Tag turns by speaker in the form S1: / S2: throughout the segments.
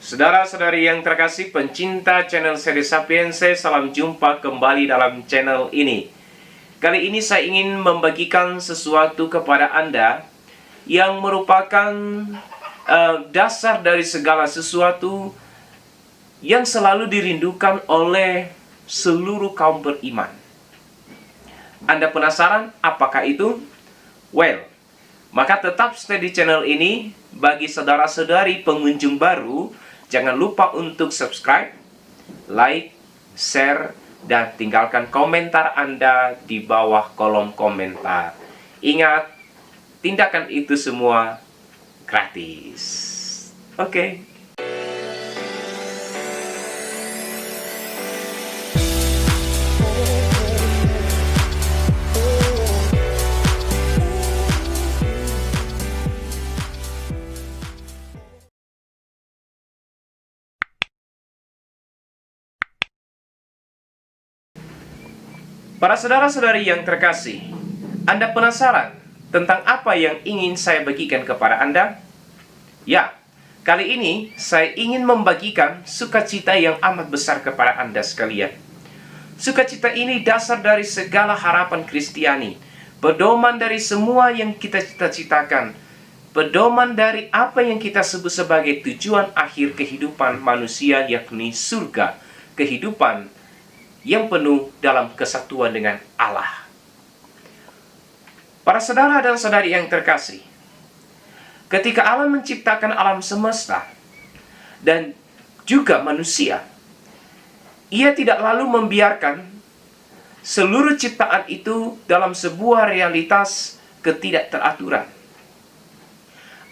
S1: Saudara-saudari yang terkasih, pencinta channel Seri Sapiense, salam jumpa kembali dalam channel ini. Kali ini saya ingin membagikan sesuatu kepada Anda yang merupakan dasar dari segala sesuatu yang selalu dirindukan oleh seluruh kaum beriman. Anda penasaran apakah itu? Well, maka tetap stay di channel ini. Bagi saudara-saudari pengunjung baru, jangan lupa untuk subscribe, like, share, dan tinggalkan komentar Anda di bawah kolom komentar. Ingat, tindakan itu semua gratis. Oke. Para saudara-saudari yang terkasih, Anda penasaran tentang apa yang ingin saya bagikan kepada Anda? Ya, kali ini saya ingin membagikan sukacita yang amat besar kepada Anda sekalian. Sukacita ini dasar dari segala harapan Kristiani, pedoman dari semua yang kita cita-citakan, pedoman dari apa yang kita sebut sebagai tujuan akhir kehidupan manusia, yakni surga, kehidupan yang penuh dalam kesatuan dengan Allah. Para saudara dan saudari yang terkasih, ketika Allah menciptakan alam semesta dan juga manusia, Ia tidak lalu membiarkan seluruh ciptaan itu dalam sebuah realitas ketidakteraturan.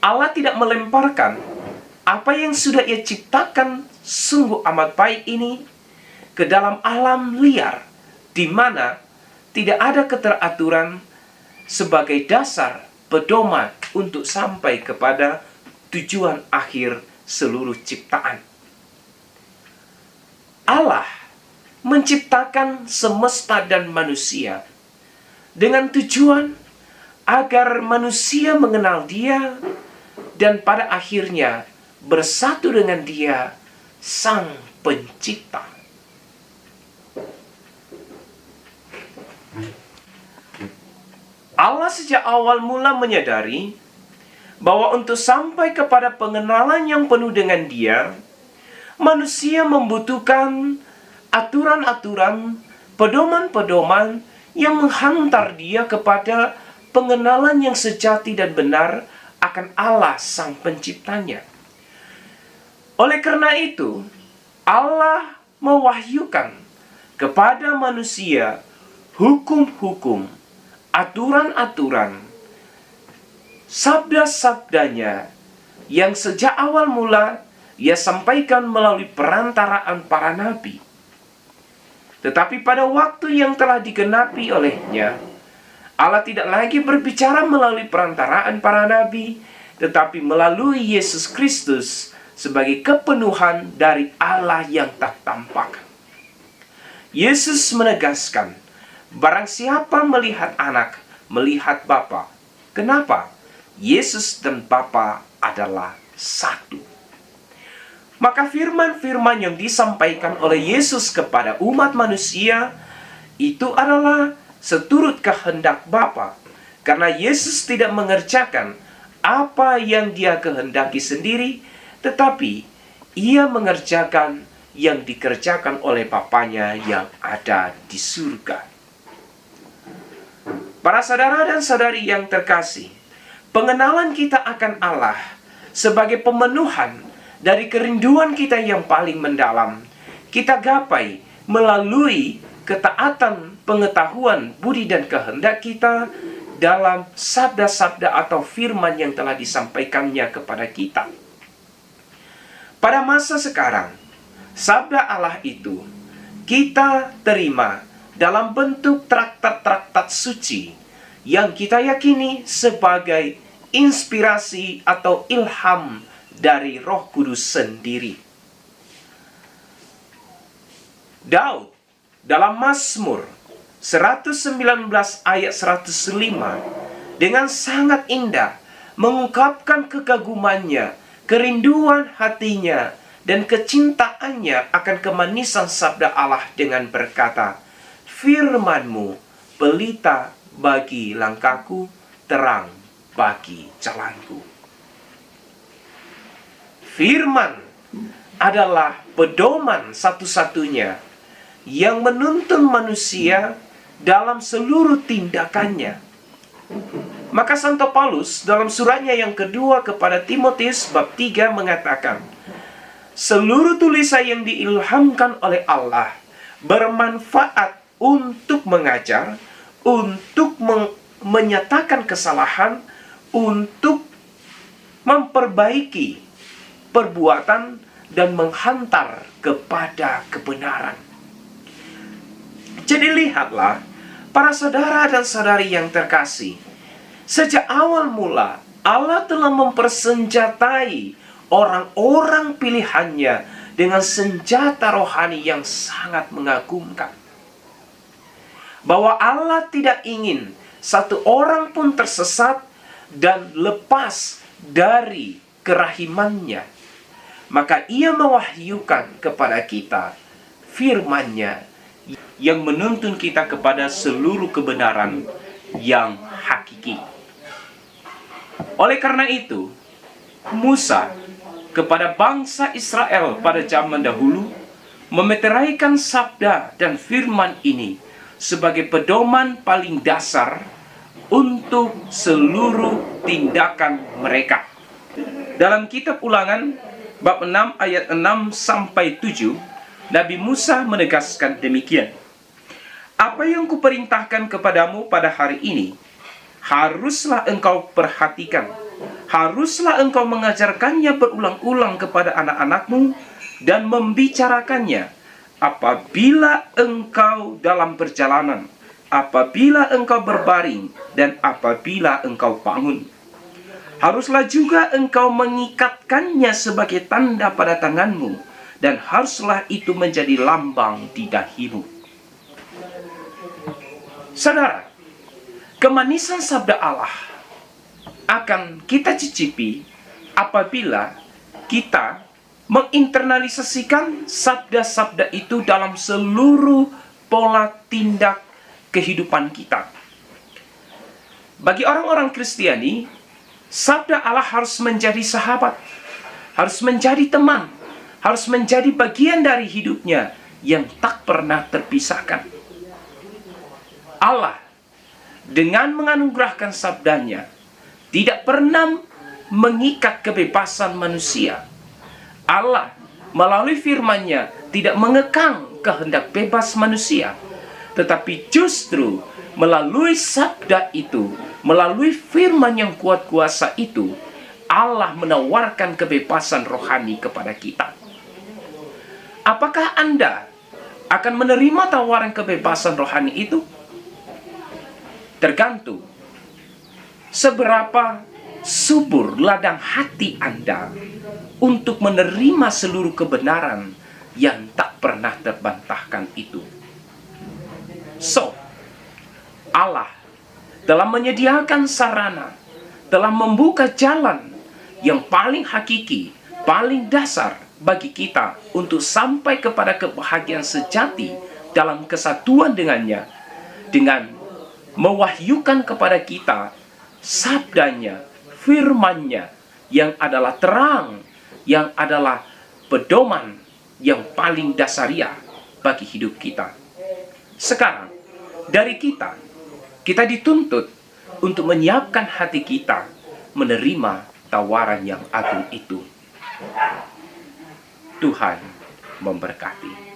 S1: Allah tidak melemparkan apa yang sudah Ia ciptakan sungguh amat baik ini ke dalam alam liar, di mana tidak ada keteraturan sebagai dasar pedoman untuk sampai kepada tujuan akhir seluruh ciptaan. Allah menciptakan semesta dan manusia dengan tujuan agar manusia mengenal Dia dan pada akhirnya bersatu dengan Dia, Sang Pencipta. Allah sejak awal mula menyadari bahwa untuk sampai kepada pengenalan yang penuh dengan Dia, manusia membutuhkan aturan-aturan, pedoman-pedoman yang menghantar dia kepada pengenalan yang sejati dan benar akan Allah Sang Penciptanya. Oleh karena itu, Allah mewahyukan kepada manusia hukum-hukum, aturan-aturan, sabda-sabdanya yang sejak awal mula Ia sampaikan melalui perantaraan para nabi. Tetapi pada waktu yang telah digenapi olehnya, Allah tidak lagi berbicara melalui perantaraan para nabi, tetapi melalui Yesus Kristus sebagai kepenuhan dari Allah yang tak tampak. Yesus menegaskan, barang siapa melihat anak, melihat Bapa. Kenapa? Yesus dan Bapa adalah satu. Maka firman-firman yang disampaikan oleh Yesus kepada umat manusia itu adalah seturut kehendak Bapa. Karena Yesus tidak mengerjakan apa yang Dia kehendaki sendiri, tetapi Ia mengerjakan yang dikerjakan oleh Bapanya yang ada di surga. Para saudara dan saudari yang terkasih, pengenalan kita akan Allah sebagai pemenuhan dari kerinduan kita yang paling mendalam, kita gapai melalui ketaatan pengetahuan budi dan kehendak kita dalam sabda-sabda atau firman yang telah disampaikannya kepada kita. Pada masa sekarang, sabda Allah itu kita terima dalam bentuk traktat-traktat suci yang kita yakini sebagai inspirasi atau ilham dari Roh Kudus sendiri. Daud dalam Mazmur 119 ayat 105 dengan sangat indah mengungkapkan kekagumannya, kerinduan hatinya dan kecintaannya akan kemanisan sabda Allah dengan berkata, "Firman-Mu pelita bagi langkahku, terang bagi jalanku." Firman adalah pedoman satu-satunya yang menuntun manusia dalam seluruh tindakannya. Maka Santo Paulus dalam suratnya yang kedua kepada Timotius bab 3 mengatakan, seluruh tulisan yang diilhamkan oleh Allah bermanfaat untuk mengajar, untuk menyatakan kesalahan, untuk memperbaiki perbuatan dan menghantar kepada kebenaran. Jadi lihatlah, para saudara dan saudari yang terkasih, sejak awal mula Allah telah mempersenjatai orang-orang pilihannya dengan senjata rohani yang sangat mengagumkan. Bahwa Allah tidak ingin satu orang pun tersesat dan lepas dari kerahimannya. Maka ia mewahyukan kepada kita firman-Nya yang menuntun kita kepada seluruh kebenaran yang hakiki. Oleh karena itu, Musa kepada bangsa Israel pada zaman dahulu memeteraikan sabda dan firman ini sebagai pedoman paling dasar untuk seluruh tindakan mereka. Dalam kitab Ulangan bab 6 ayat 6 sampai 7, Nabi Musa menegaskan demikian. Apa yang kuperintahkan kepadamu pada hari ini, haruslah engkau perhatikan. Haruslah engkau mengajarkannya berulang-ulang kepada anak-anakmu dan membicarakannya apabila engkau dalam perjalanan, apabila engkau berbaring, dan apabila engkau bangun. Haruslah juga engkau mengikatkannya sebagai tanda pada tanganmu, dan haruslah itu menjadi lambang di dahimu. Saudara, kemanisan sabda Allah akan kita cicipi apabila kita menginternalisasikan sabda-sabda itu dalam seluruh pola tindak kehidupan kita. Bagi orang-orang Kristiani, sabda Allah harus menjadi sahabat, harus menjadi teman, harus menjadi bagian dari hidupnya yang tak pernah terpisahkan. Allah dengan menganugerahkan sabdanya tidak pernah mengikat kebebasan manusia. Allah melalui firman-Nya tidak mengekang kehendak bebas manusia, tetapi justru melalui sabda itu, melalui firman yang kuat kuasa itu, Allah menawarkan kebebasan rohani kepada kita. Apakah Anda akan menerima tawaran kebebasan rohani itu? Tergantung seberapa subur ladang hati Anda untuk menerima seluruh kebenaran yang tak pernah terbantahkan itu. So, Allah telah menyediakan sarana, telah membuka jalan yang paling hakiki, paling dasar bagi kita untuk sampai kepada kebahagiaan sejati dalam kesatuan dengannya, dengan mewahyukan kepada kita sabdanya, firman-Nya yang adalah terang, yang adalah pedoman yang paling dasariah bagi hidup kita. Sekarang, dari kita dituntut untuk menyiapkan hati kita menerima tawaran yang agung itu. Tuhan memberkati.